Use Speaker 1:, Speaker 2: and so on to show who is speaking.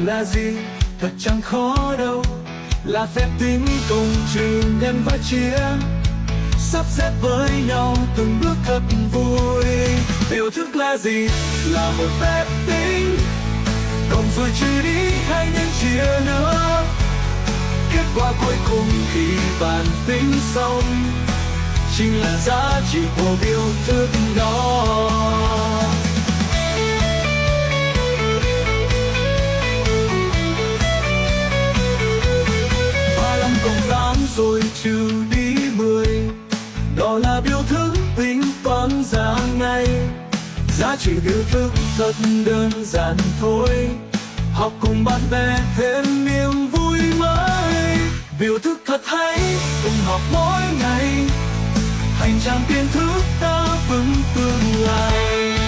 Speaker 1: là gì thật chẳng khó đâu, là phép tính công trừ nhân và chia, sắp xếp với nhau từng bước thật vui. Yêu thức là gì? Là một phép tính cộng rồi trừ đi hay nhân chia nữa, kết quả cuối cùng khi bạn tính xong chính là giá trị của yêu thức đó. Cộng 8 rồi trừ đi 10, đó là biểu thức tính toán ra ngay. Giá trị biểu thức thật đơn giản thôi, học cùng bạn bè thêm niềm vui mới. Biểu thức thật hay, cùng học mỗi ngày, hành trang kiến thức ta vững tương lai.